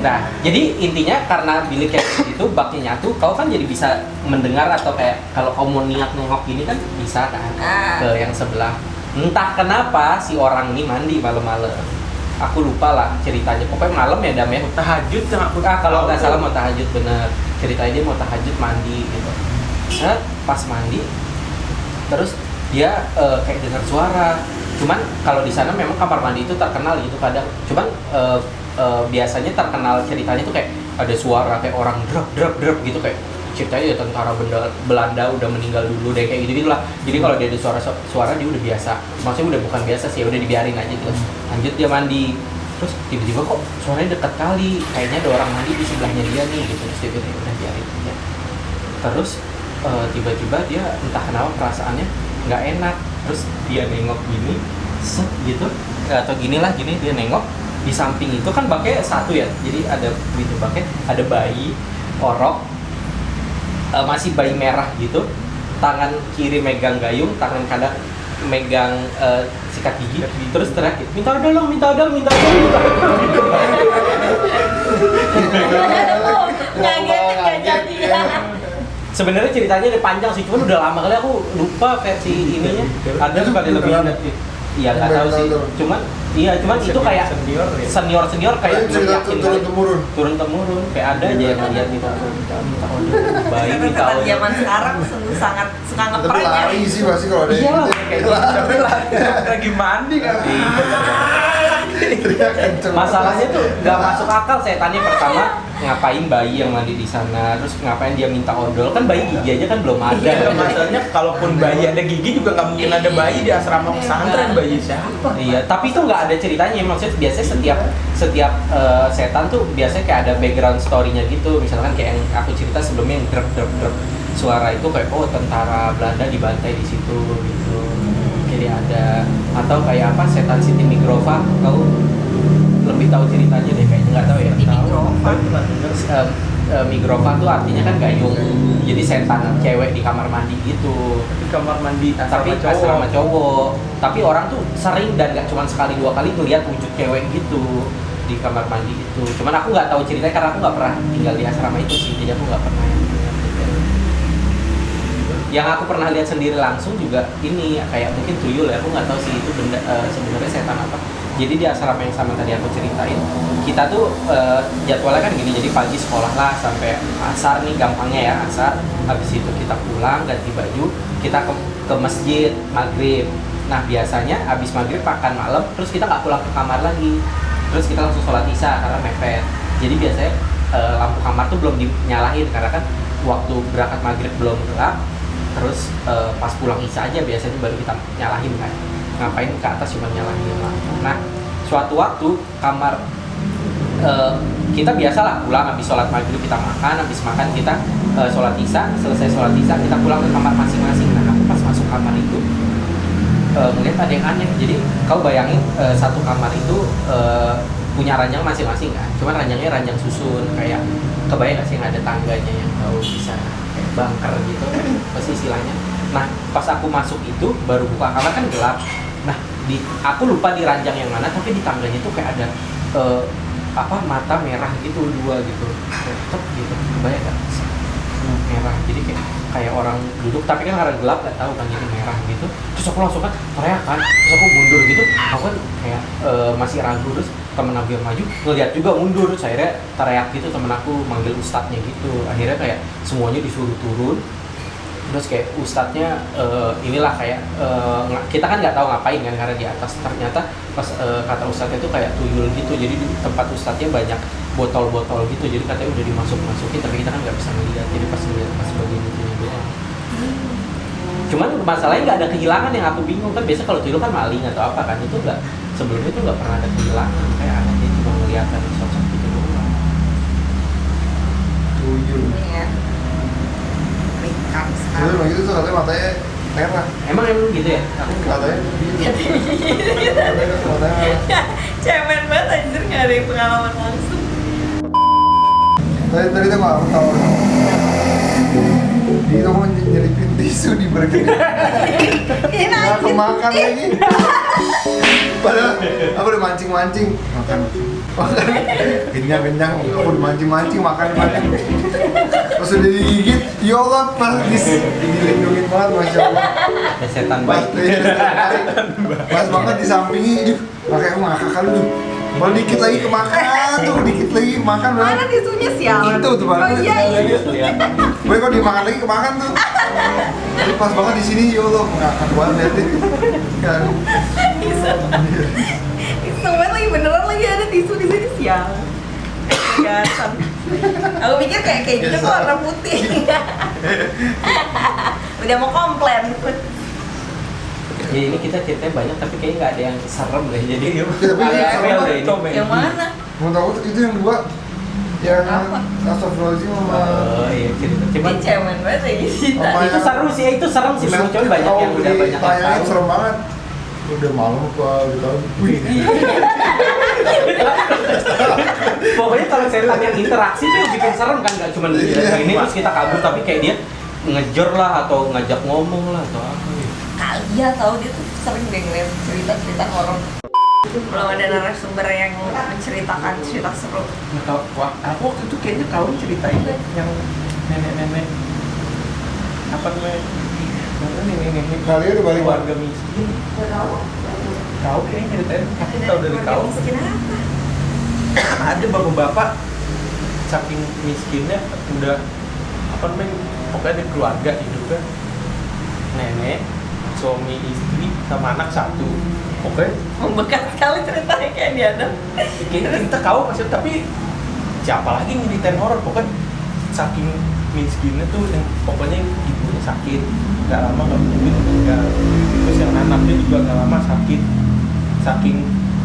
[SPEAKER 2] Nah, jadi intinya karena bilik kayak gitu, baknya nyatu, kau kan jadi bisa mendengar atau kayak kalau kau mau niat nengok gini kan bisa kan ke yang sebelah. Entah kenapa si orang ini mandi malam-malam. Aku lupa lah ceritanya. Pokoknya malam ya damai.
[SPEAKER 4] Tahajud yang aku
[SPEAKER 2] Kalau nggak salah mau tahajud bener. Ceritanya dia mau tahajud mandi gitu. Nah, pas mandi, terus dia kayak dengar suara. Cuman kalau di sana memang kamar mandi itu terkenal gitu kadang. Cuman biasanya terkenal ceritanya tuh kayak ada suara kayak orang drop gitu kayak ceritanya ya tentara Belanda udah meninggal dulu deh kayak gitu lah. Jadi kalau dia ada suara dia udah biasa. Maksudnya udah bukan biasa sih, udah dibiarin aja gitu. Lanjut dia mandi. Terus tiba-tiba kok suaranya deket kali. Kayaknya ada orang mandi di sebelahnya dia nih gitu. Terus dia bilang udah biarin aja. Terus tiba-tiba dia entah kenapa perasaannya nggak enak. Terus dia nengok gini, set gitu. Atau gini dia nengok. Di samping itu kan baknya satu ya. Jadi ada pintu baknya, ada bayi orok. Masih bayi merah gitu, tangan kiri megang gayung, tangan kanan megang sikat gigi, terus terakhir minta odol, minta odol.
[SPEAKER 1] Ngagetin nggak jadi ya.
[SPEAKER 2] Sebenarnya ceritanya udah panjang sih, cuman udah lama kali aku lupa versi ininya. Ada sekali lebih ingat. Iya nggak tahu sih, cuman itu kayak senior kayak belum yakin banget. Turun temurun kayak ada aja yang lihat gitu minta odol, bayi
[SPEAKER 1] Tapi
[SPEAKER 2] minta
[SPEAKER 1] setan
[SPEAKER 2] odol.
[SPEAKER 1] zaman sekarang sangat suka
[SPEAKER 3] Tapi
[SPEAKER 1] ngeprank ya.
[SPEAKER 3] lari sih pasti kalau ada
[SPEAKER 2] Iya
[SPEAKER 3] yang
[SPEAKER 2] lah,
[SPEAKER 3] gitu.
[SPEAKER 2] kayak gitu.
[SPEAKER 3] Lari lah.
[SPEAKER 4] lagi mandi kan.
[SPEAKER 3] Teriak kenceng.
[SPEAKER 2] Masalahnya tuh nggak masuk akal setannya. Pertama ngapain bayi yang mandi di sana, terus ngapain dia minta odol, kan bayi gigi aja kan belum ada.
[SPEAKER 4] Iya, masalahnya kalaupun bayi ada gigi juga nggak mungkin ada bayi di asrama pesantren. Bayi siapa?
[SPEAKER 2] Iya, tapi itu nggak ada ceritanya. Maksudnya biasanya setiap setan tuh biasanya kayak ada background story-nya gitu. Misalkan kayak yang aku cerita sebelumnya yang drop suara itu kayak tentara Belanda dibantai di situ gitu. Jadi ada atau kayak apa setan Siti Migrova, kau lebih tahu ceritanya deh kayaknya, nggak tahu ya.
[SPEAKER 1] Siti Migrova.
[SPEAKER 2] Migrova tuh artinya kan gayung. Jadi setan cewek di kamar mandi gitu.
[SPEAKER 4] Di kamar mandi
[SPEAKER 2] Tapi asrama cowok. Tapi orang tuh sering dan nggak cuma sekali dua kali ngeliat wujud cewek gitu di kamar mandi itu. Cuman aku nggak tahu ceritanya karena aku nggak pernah tinggal di asrama itu sih, jadi aku nggak pernah Yang aku pernah lihat sendiri langsung juga ini kayak mungkin tuyul ya, aku nggak tahu sih itu benda sebenarnya setan apa. Jadi di asrama yang sama tadi aku ceritain, kita tuh jadwalnya kan gini, jadi pagi sekolah lah sampai asar nih gampangnya ya, asar. Habis itu kita pulang ganti baju, kita ke masjid maghrib. Nah biasanya habis maghrib makan malam, terus kita nggak pulang ke kamar lagi, terus kita langsung sholat isya karena mepet. Jadi biasanya lampu kamar tuh belum dinyalain karena kan waktu berangkat maghrib belum gelap. Terus pas pulang isya aja biasanya baru kita nyalahin kan. Ngapain ke atas cuma nyalahin lampu. Nah suatu waktu kamar kita biasalah pulang habis sholat maghrib kita makan, habis makan kita sholat isya, selesai sholat isya kita pulang ke kamar masing-masing. Nah aku pas masuk kamar itu melihat ada yang aneh. Jadi kau bayangin satu kamar itu punya ranjang masing-masing kan, cuman ranjangnya ranjang susun, kayak kebayang gak sih yang ada tangganya yang kau bisa kayak bunker gitu pasti istilahnya. Nah pas aku masuk itu baru buka kamar kan gelap. Nah aku lupa di ranjang yang mana, tapi di tangganya tuh kayak ada mata merah gitu, 2 gitu, tetep gitu, kebayang gak? Merah, jadi kayak orang duduk, tapi kan karena gelap gak tahu kan jadi merah gitu. Terus aku langsung kan teriak kan, terus aku mundur gitu, aku kan kayak masih ragu. Terus temen aku yang maju ngeliat juga mundur, terus akhirnya teriak gitu, temen aku manggil ustadznya gitu. Akhirnya kayak semuanya disuruh turun. Terus kayak ustadznya inilah kayak kita kan nggak tahu ngapain kan karena di atas. Ternyata pas kata ustadznya itu kayak tuyul gitu, jadi di tempat ustadznya banyak botol-botol gitu, jadi katanya udah dimasukin tapi kita kan nggak bisa melihat, jadi pas ngeliat pas bagian itu doang. Cuman masalahnya nggak ada kehilangan, yang aku bingung kan biasa kalau tuyul kan maling atau apa kan, itu nggak, sebelumnya itu nggak pernah ada kehilangan, kayak ada dia cuma kelihatan sosok gitu doang.
[SPEAKER 3] Tuyul.
[SPEAKER 1] Iya. Rikat
[SPEAKER 3] Itu
[SPEAKER 1] sekali.
[SPEAKER 3] emang gitu tuh katanya matanya merah.
[SPEAKER 2] Emang gitu ya? Aku
[SPEAKER 3] Katanya. Matanya merah.
[SPEAKER 1] Cemen banget anjir, nggak ada yang pengalaman langsung.
[SPEAKER 3] Tadi tuh aku tahu. Dia tuh mau nyelipin tisu di burger.
[SPEAKER 1] Ini
[SPEAKER 3] Nggak
[SPEAKER 1] anjir.
[SPEAKER 3] kemakan lagi. Padahal aku udah mancing-mancing makan. Kenyang, aku udah mancing-mancing makan. Pas udah digigit, ya Allah, dilindungin banget, Masya Allah.
[SPEAKER 2] ada setan
[SPEAKER 3] Pas,
[SPEAKER 2] baik.
[SPEAKER 3] pas banget di sampingnya, makanya aku ngakak kali tuh. Kalau dikit lagi kemakan tuh, dikit lagi makan
[SPEAKER 1] Mana
[SPEAKER 3] banget.
[SPEAKER 1] tisunya sialan?
[SPEAKER 3] Itu tuh,
[SPEAKER 1] Oh
[SPEAKER 3] Bang.
[SPEAKER 1] iya, iya.
[SPEAKER 3] Gue kalau dimakan lagi kemakan tuh. Tapi pas banget di sini, ya Allah, ngakak banget liatin. Kan.
[SPEAKER 1] Soalnya lagi beneran lagi ada tisu di sini siang. Kelihatan. Aku pikir kayak gitu kok warna putih. Udah mau komplain.
[SPEAKER 2] Ya ini kita ceritanya banyak tapi kayaknya nggak ada yang serem deh, jadi
[SPEAKER 3] Ya, tapi ini
[SPEAKER 2] agak
[SPEAKER 3] serem
[SPEAKER 2] fail
[SPEAKER 3] banget.
[SPEAKER 2] deh ini.
[SPEAKER 1] Yang mana?
[SPEAKER 3] Mau tahu itu yang 2 yang
[SPEAKER 1] Apa?
[SPEAKER 3] Astagfirullahaladzim sama
[SPEAKER 2] Oh iya cerita. Cuman
[SPEAKER 1] Ini cemen banget ya gitu.
[SPEAKER 3] Apa
[SPEAKER 2] itu seru sih, itu serem sih. Memang cuman banyak yang udah banyak yang
[SPEAKER 3] tayangin
[SPEAKER 2] tahu.
[SPEAKER 3] serem banget. Udah malam apa gitu. Wih.
[SPEAKER 2] Pokoknya kalau setan yang interaksi tuh yang bikin serem kan, nggak cuma
[SPEAKER 3] Iya.
[SPEAKER 2] ini terus kita kabur, tapi kayak dia ngejer lah atau ngajak ngomong lah atau apa gitu.
[SPEAKER 1] Kali ya tahu dia tuh sering deh ngeliat cerita-cerita horor. Belum ada narasumber yang menceritakan cerita seru.
[SPEAKER 4] Nggak tahu, wah, aku waktu itu kayaknya kau ceritain deh yang nenek-nenek apa namanya? Nenek-nenek
[SPEAKER 3] Kali udah balik
[SPEAKER 4] keluarga miskin. Kau kayaknya ceritain, aku tahu dari
[SPEAKER 1] keluarga
[SPEAKER 4] kau.
[SPEAKER 1] miskin apa?
[SPEAKER 4] Ada bapak-bapak saking miskinnya udah apa namanya? Pokoknya ada keluarga hidupnya nenek, suami, istri, sama anak 1. Oke,
[SPEAKER 1] Membekas sekali ceritanya kayak dia ada.
[SPEAKER 4] kayaknya kita kau masih, tapi siapa lagi nyeritain horor, pokoknya saking miskinnya tuh yang pokoknya ibunya sakit nggak lama nggak punya duit meninggal, terus yang anaknya juga nggak lama sakit, saking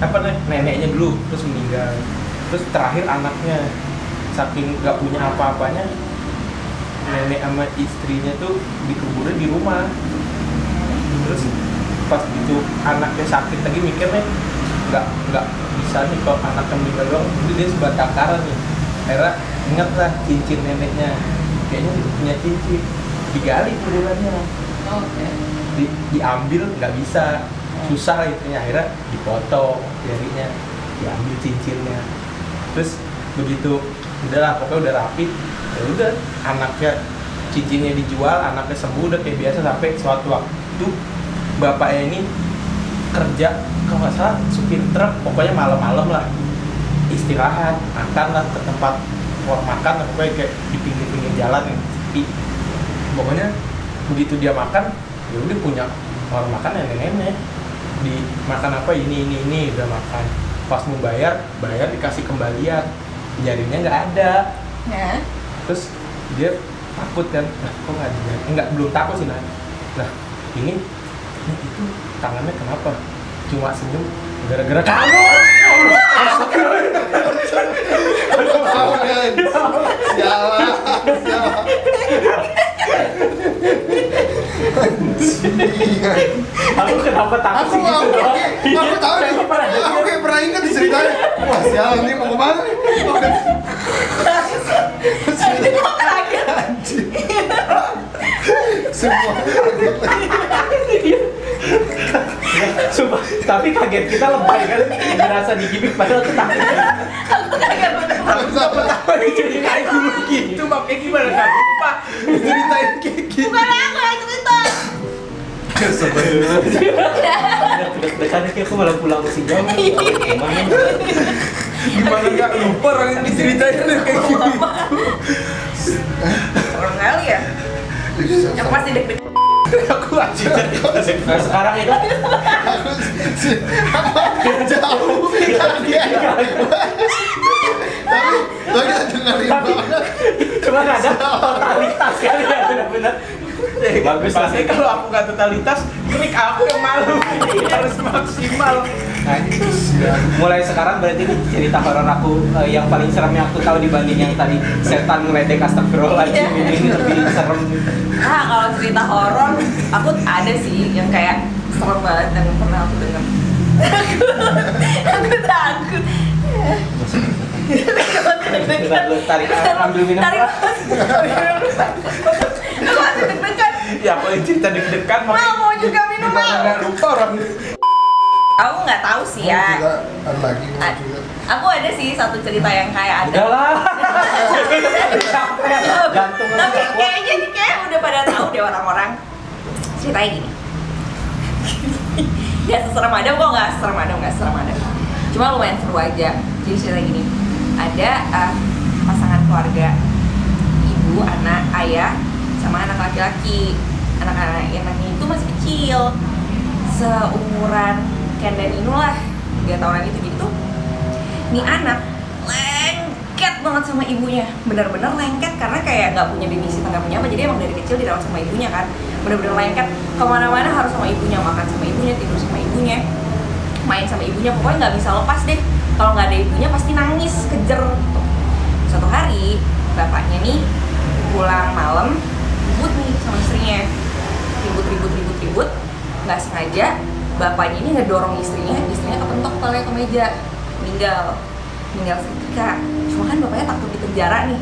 [SPEAKER 4] apa nih neneknya dulu terus meninggal, terus terakhir anaknya saking nggak punya apa-apanya, nenek sama istrinya tuh dikuburin di rumah. Terus pas gitu anaknya sakit lagi mikirnya nggak bisa nih kalau anaknya meninggal doang, jadi dia sebatang kara nih. Akhirnya ingat lah cincin neneknya, kayaknya dia punya cincin, digali kuburannya,
[SPEAKER 1] Oke.
[SPEAKER 4] diambil nggak bisa, susah gitu ya, akhirnya dipotong jarinya, diambil cincinnya. Terus begitu udahlah pokoknya udah rapi, ya udah anaknya cincinnya dijual, anaknya sembuh udah kayak biasa sampai suatu waktu bapaknya ini kerja kalau nggak salah supir truk, pokoknya malam-malam lah istirahat, makan lah ke tempat warung makan, pokoknya kayak di pinggir-pinggir jalan yang sepi. Pokoknya begitu dia makan, ya udah punya warung makan nenek-nenek, dimakan apa ini udah makan. Pas mau bayar dikasih kembalian, jarinya nggak ada.
[SPEAKER 1] Nah,
[SPEAKER 4] Terus dia takut kan, kok nggak ada? Belum takut sih, nah ini itu tangannya kenapa? Cuma senyum gara-gara kamu.
[SPEAKER 3] Sialan.
[SPEAKER 4] Aku kenapa takut sih gitu doang?
[SPEAKER 3] Aku tahu nih. Aku kayak pernah ingat ceritanya. Wah, sialan nih mau kemana nih?
[SPEAKER 1] kok kaget?
[SPEAKER 3] Semua kaget lagi.
[SPEAKER 4] Sumpah, tapi kaget kita lebay kan, ngerasa digibik padahal tuh takut.
[SPEAKER 1] Aku kaget bener.
[SPEAKER 4] Apa diceritain dulu gitu, makanya gimana kan? Pak, diceritain kayak gitu.
[SPEAKER 1] Bukan aku yang cerita.
[SPEAKER 2] Dekat-dekat kayak aku malah pulang masih jauh. Gimana?
[SPEAKER 4] Gimana nggak lupa orang yang diceritain kayak gitu?
[SPEAKER 1] Serem kali ya. Yang pasti deg-degan.
[SPEAKER 4] Aku aja
[SPEAKER 2] Nah, sekarang itu
[SPEAKER 3] Jauh. Tapi dengerin banget.
[SPEAKER 4] cuma ada totalitas kan ya benar-benar.
[SPEAKER 2] Bagus lah.
[SPEAKER 4] Pasti kalau aku nggak totalitas, ini aku yang malu. Harus maksimal.
[SPEAKER 2] Nah, mulai sekarang berarti ini cerita horor aku yang paling serem yang aku tahu dibanding yang tadi setan ngeledek astagfirullahaladzim. Ini lebih serem.
[SPEAKER 1] Ah, kalau cerita horor, aku ada sih yang kayak serem banget dan pernah aku dengar. Aku takut.
[SPEAKER 2] Kita tarik ambil minum.
[SPEAKER 1] Tarik. Aku masih deg-degan.
[SPEAKER 4] Ya kalau cerita deg-degan
[SPEAKER 1] Mau juga minum,
[SPEAKER 4] gimana
[SPEAKER 1] Mal.
[SPEAKER 4] nggak lupa orang.
[SPEAKER 1] Aku nggak tahu sih ya.
[SPEAKER 3] Juga ada lagi mau juga.
[SPEAKER 1] Aku ada sih satu cerita yang kayak ada.
[SPEAKER 2] Udahlah. Jantung
[SPEAKER 1] Tapi kayaknya udah pada tahu deh orang-orang. Ceritanya gini. Gak seserem Adam kok, nggak serem Adam. Cuma lumayan seru aja. Jadi cerita gini. Ada pasangan keluarga, ibu, anak, ayah, sama anak laki-laki. Anaknya itu masih kecil, seumuran Ken dan Inu lah, 3 tahunan itu. Jadi tuh nih anak lengket banget sama ibunya, bener-bener lengket karena kayak nggak punya babysitter, nggak punya apa, jadi emang dari kecil dirawat sama ibunya kan, bener-bener lengket, kemana-mana harus sama ibunya, makan sama ibunya, tidur sama ibunya, main sama ibunya, pokoknya nggak bisa lepas deh. Kalau nggak ada ibunya pasti nangis, kejer gitu. Suatu hari bapaknya nih pulang malam, ribut nih sama istrinya, ribut, nggak sengaja bapaknya ini ngedorong istrinya kepentok kepalanya ke meja, meninggal seketika. Cuma kan bapaknya takut di penjara nih,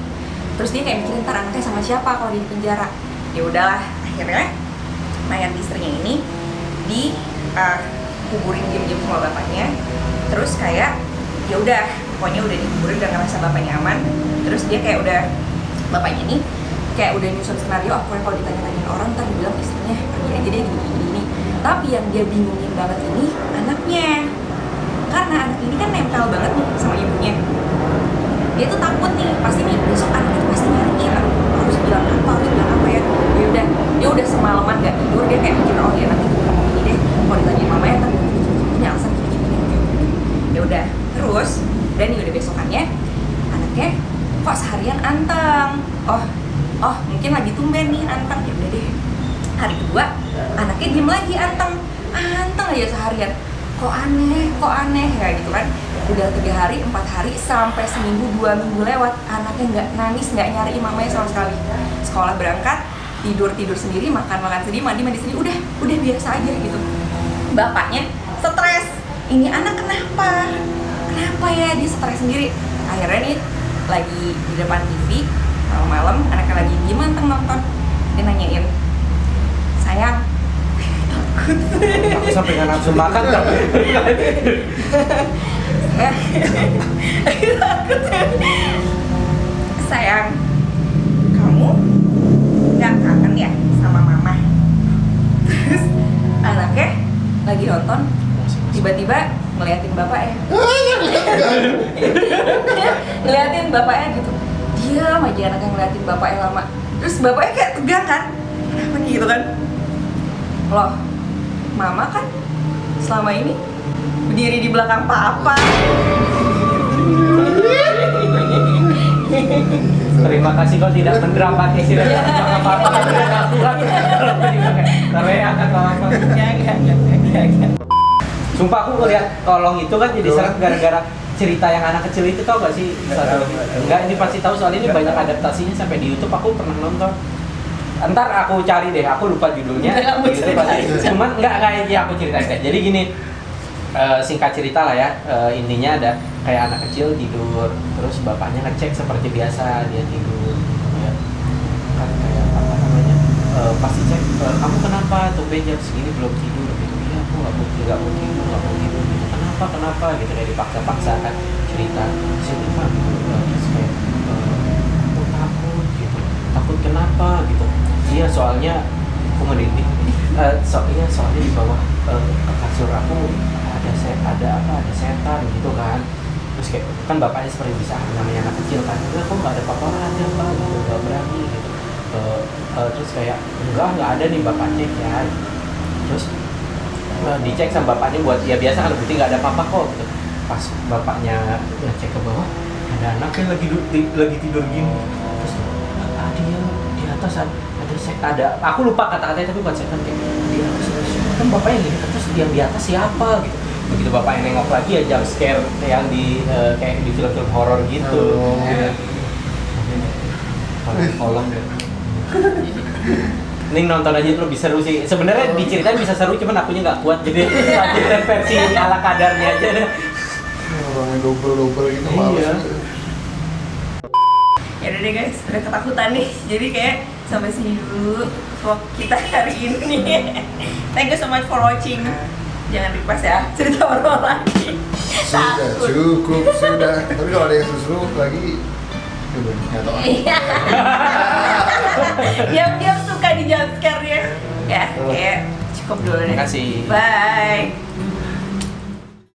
[SPEAKER 1] terus dia kayak mikirin ntar anaknya sama siapa kalau dia di penjara. Ya udahlah, akhirnya mayat istrinya ini kuburin diam-diam sama bapaknya. Terus kayak ya udah, pokoknya udah dikuburin, udah ngerasa bapaknya aman. Terus dia kayak udah, bapaknya ini kayak udah nyusun skenario, aku kalau ditanya-tanyain orang ntar dibilang istrinya pergi aja deh gini. Tapi yang dia bingungin banget ini anaknya, karena anak ini kan nempel banget nih sama ibunya. Dia tuh takut nih, pasti nih besok anaknya pasti nyariin, harus bilang apa ya. Dia udah semalaman gak tidur, dia kayak mikir, oh ya nanti gue ngomong ini deh, kalau ditanya mamanya ntar punya alasan gini. Ya udah, terus dan udah besokannya anaknya kok seharian anteng. Oh mungkin lagi tumben nih anteng. Ya udah deh, hari kedua anaknya diem lagi anteng aja seharian. Kok aneh kayak gitu kan. Udah 3 hari, 4 hari, sampai seminggu, 2 minggu lewat, anaknya nggak nangis, nggak nyari mamanya sama sekali. Sekolah berangkat, tidur sendiri, makan sendiri, mandi sendiri, udah biasa aja gitu. Bapaknya stres, ini anak kenapa ya dia stres sendiri. Akhirnya nih lagi di depan TV malam, anaknya lagi diem anteng nonton, dia nanyain, sayang, takut.
[SPEAKER 2] Aku sampai nggak nafsu makan kan.
[SPEAKER 1] Takut. Sayang, kamu nggak anaknya lagi nonton, tiba-tiba ngeliatin bapaknya. Ngeliatin bapaknya gitu. Diam aja anaknya ngeliatin bapaknya lama. Terus bapaknya kayak tegang kan? Kenapa nih gitu kan? Loh, mama kan selama ini berdiri di belakang papa.
[SPEAKER 2] Terima kasih kau tidak mendramatisir apa-apa. Teriak atau apa. Sumpah aku ngeliat kolong itu kan jadi seret gara-gara cerita yang anak kecil itu, tau gak sih? Enggak, ini pasti tahu soalnya ini banyak adaptasinya sampai di YouTube, aku pernah nonton. Ntar aku cari deh, aku lupa judulnya. Gitu, cuman enggak ini aku ceritain deh. Jadi gini, singkat cerita lah ya, intinya ada kayak anak kecil tidur, terus bapaknya ngecek seperti biasa dia tidur, ya. Kan kayak apa namanya, pasti cek, kamu kenapa tumben jam segini belum tidur gitu. Iya aku nggak mau tidur gitu. Kenapa gitu, kayak dipaksa-paksa kan cerita siapa gitu, terus kayak aku takut gitu, takut kenapa gitu. Iya soalnya aku merinding, soalnya di bawah kasur aku ada setan gitu kan. Terus kayak kan bapaknya seperti bisa, namanya anak kecil kan, enggak kok nggak ada apa-apa aja pak gitu, nggak berani gitu. Terus kayak enggak ada nih, bapak cek ya. Terus dicek sama bapaknya buat ya biasa kan, berarti nggak ada apa-apa kok gitu. Pas bapaknya ngecek ke bawah, ada anaknya lagi tidur gini. Terus dia di atas ada setan, aku lupa kata-katanya tapi bukan setan, kayak di atas kan bapaknya gini, terus dia di atas siapa gitu. Begitu bapak yang nengok lagi ya jump scare yang di kayak di film-film horor gitu. Kolong deh. Ning nonton aja itu lebih seru sih. Sebenarnya diceritain bisa seru, cuman akunya nggak kuat, jadi lanjutin versi ala kadarnya aja deh.
[SPEAKER 3] Orangnya double gitu
[SPEAKER 2] Iya.
[SPEAKER 3] males.
[SPEAKER 1] Ya udah deh guys, udah ketakutan nih. Jadi kayak sampai sini dulu vlog kita hari ini. Thank you so much for watching. Jangan request ya cerita orang lagi.
[SPEAKER 3] Sudah,
[SPEAKER 1] Takut.
[SPEAKER 3] cukup, sudah. Tapi kalau ada yang seru lagi, nggak tahu.
[SPEAKER 1] Iya. Diam-diam suka di jump scare-nya. Ya, kayak cukup dulu deh.
[SPEAKER 2] Terima kasih.
[SPEAKER 1] Bye.